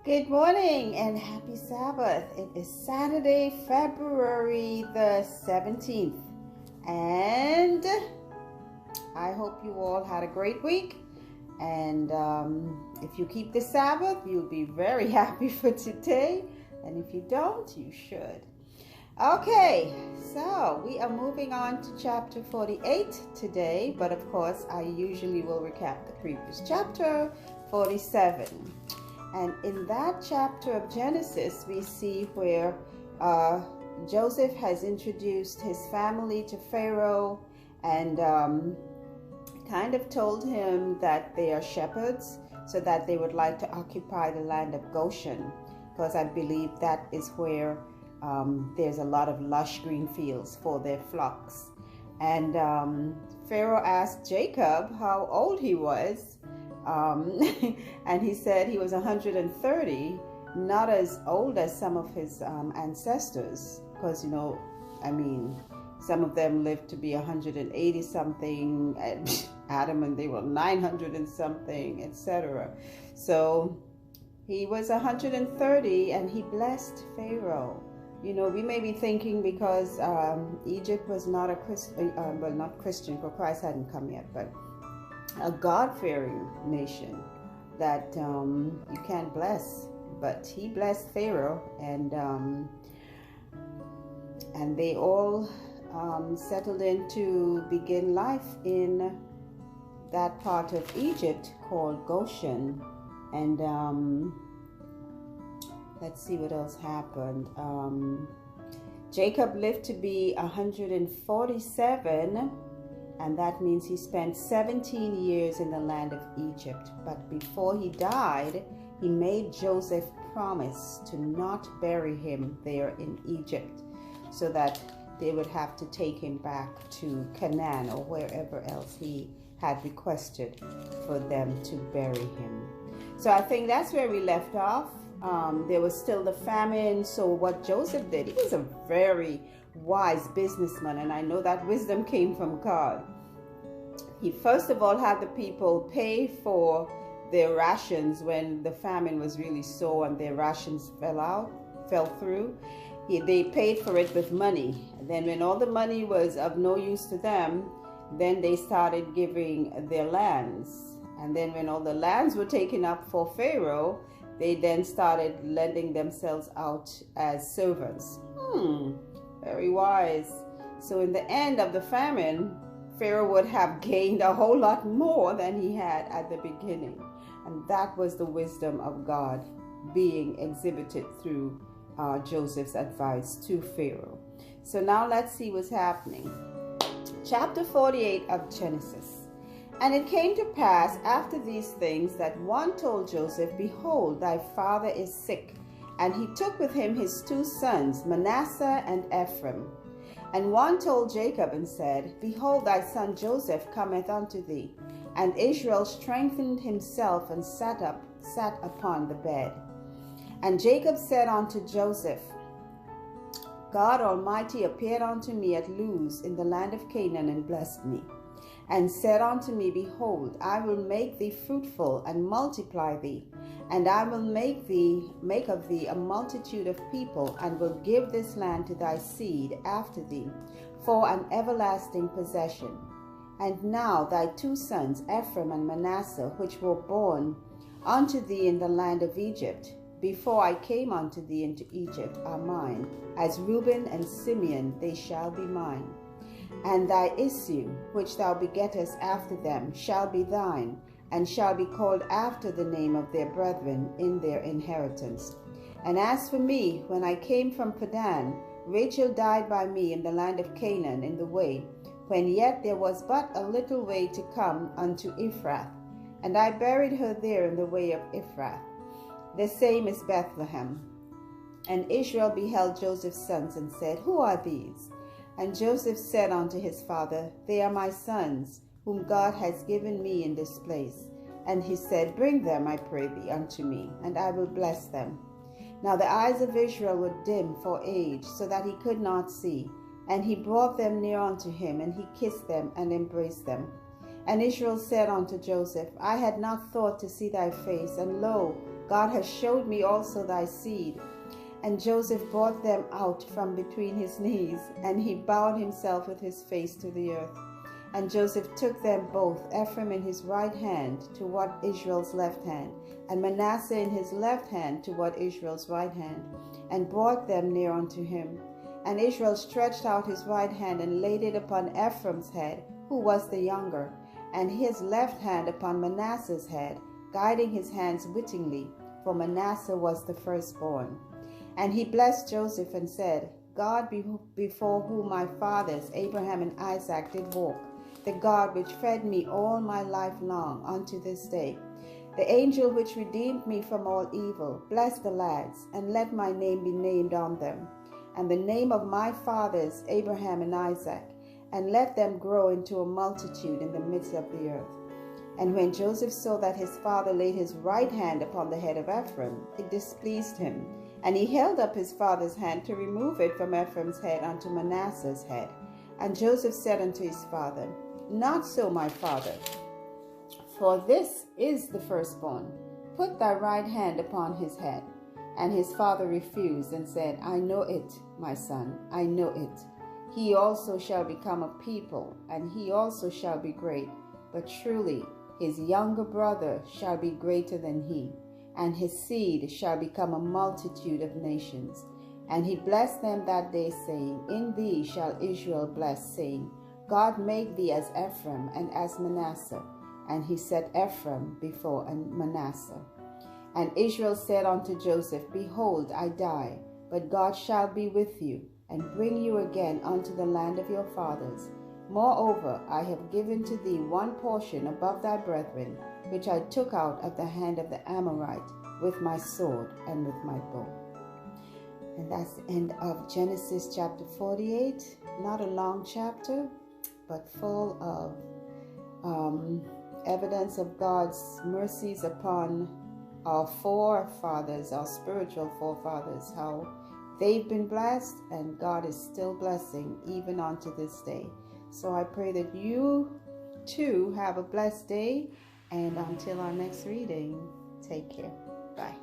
Good morning and happy Sabbath. It is Saturday, February the 17th. And I hope you all had a great week. And if you keep the Sabbath, you'll be very happy for today. And if you don't, you should. Okay, so we are moving on to chapter 48 today. But of course, I usually will recap the previous chapter, 47. And in that chapter of Genesis, we see where Joseph has introduced his family to Pharaoh and kind of told him that they are shepherds, so that they would like to occupy the land of Goshen, because I believe that is where there's a lot of lush green fields for their flocks. And Pharaoh asked Jacob how old he was. And he said he was 130, not as old as some of his ancestors, because some of them lived to be 180 something, and Adam and they were 900 and something, etc. So he was 130 and he blessed Pharaoh. We may be thinking because Egypt was not a Christian, not Christian, because Christ hadn't come yet, but a God-fearing nation, that you can't bless. But he blessed Pharaoh, and they all settled in to begin life in that part of Egypt called Goshen. And let's see what else happened. Jacob lived to be 147, and that means he spent 17 years in the land of Egypt. But before he died, he made Joseph promise to not bury him there in Egypt, so that they would have to take him back to Canaan or wherever else he had requested for them to bury him. So I think that's where we left off. There was still the famine. So what Joseph did, he was a very wise businessman, and I know that wisdom came from God. He first of all had the people pay for their rations when the famine was really sore and their rations fell through. They paid for it with money. And then when all the money was of no use to them, then they started giving their lands. And then when all the lands were taken up for Pharaoh, they then started lending themselves out as servants. Very wise. So in the end of the famine, Pharaoh would have gained a whole lot more than he had at the beginning. And that was the wisdom of God being exhibited through Joseph's advice to Pharaoh. So now let's see what's happening. Chapter 48 of Genesis. And it came to pass after these things that one told Joseph, Behold, thy father is sick. And he took with him his two sons, Manasseh and Ephraim. And one told Jacob and said, Behold, thy son Joseph cometh unto thee. And Israel strengthened himself and sat upon the bed. And Jacob said unto Joseph, God Almighty appeared unto me at Luz in the land of Canaan, and blessed me, and said unto me, Behold, I will make thee fruitful and multiply thee, and I will make of thee a multitude of people, and will give this land to thy seed after thee for an everlasting possession. And now thy two sons, Ephraim and Manasseh, which were born unto thee in the land of Egypt, before I came unto thee into Egypt, are mine. As Reuben and Simeon they shall be mine. And thy issue, which thou begettest after them, shall be thine, and shall be called after the name of their brethren in their inheritance. And as for me, when I came from Padan, Rachel died by me in the land of Canaan in the way, when yet there was but a little way to come unto Ephrath. And I buried her there in the way of Ephrath. The same is Bethlehem. And Israel beheld Joseph's sons, and said, Who are these? And Joseph said unto his father, They are my sons, whom God has given me in this place. And he said, Bring them, I pray thee, unto me, and I will bless them. Now the eyes of Israel were dim for age, so that he could not see. And he brought them near unto him, and he kissed them and embraced them. And Israel said unto Joseph, I had not thought to see thy face, and lo, God has showed me also thy seed. And Joseph brought them out from between his knees, and he bowed himself with his face to the earth. And Joseph took them both, Ephraim in his right hand toward Israel's left hand, and Manasseh in his left hand toward Israel's right hand, and brought them near unto him. And Israel stretched out his right hand and laid it upon Ephraim's head, who was the younger, and his left hand upon Manasseh's head, guiding his hands wittingly, for Manasseh was the firstborn. And he blessed Joseph and said, God before whom my fathers Abraham and Isaac did walk, the God which fed me all my life long unto this day, the angel which redeemed me from all evil, bless the lads, and let my name be named on them, and the name of my fathers Abraham and Isaac, and let them grow into a multitude in the midst of the earth. And when Joseph saw that his father laid his right hand upon the head of Ephraim, it displeased him, and he held up his father's hand to remove it from Ephraim's head unto Manasseh's head. And Joseph said unto his father, Not so, my father, for this is the firstborn. Put thy right hand upon his head. And his father refused and said, I know it, my son, I know it. He also shall become a people, and he also shall be great. But truly his younger brother shall be greater than he, and his seed shall become a multitude of nations. And he blessed them that day, saying, In thee shall Israel bless, saying, God make thee as Ephraim and as Manasseh. And he set Ephraim before Manasseh. And Israel said unto Joseph, Behold, I die, but God shall be with you, and bring you again unto the land of your fathers. Moreover, I have given to thee one portion above thy brethren, which I took out of the hand of the Amorite with my sword and with my bow. And that's the end of Genesis chapter 48. Not a long chapter, but full of evidence of God's mercies upon our forefathers, our spiritual forefathers, how they've been blessed and God is still blessing even unto this day. So I pray that you too have a blessed day, and until our next reading, take care. Bye.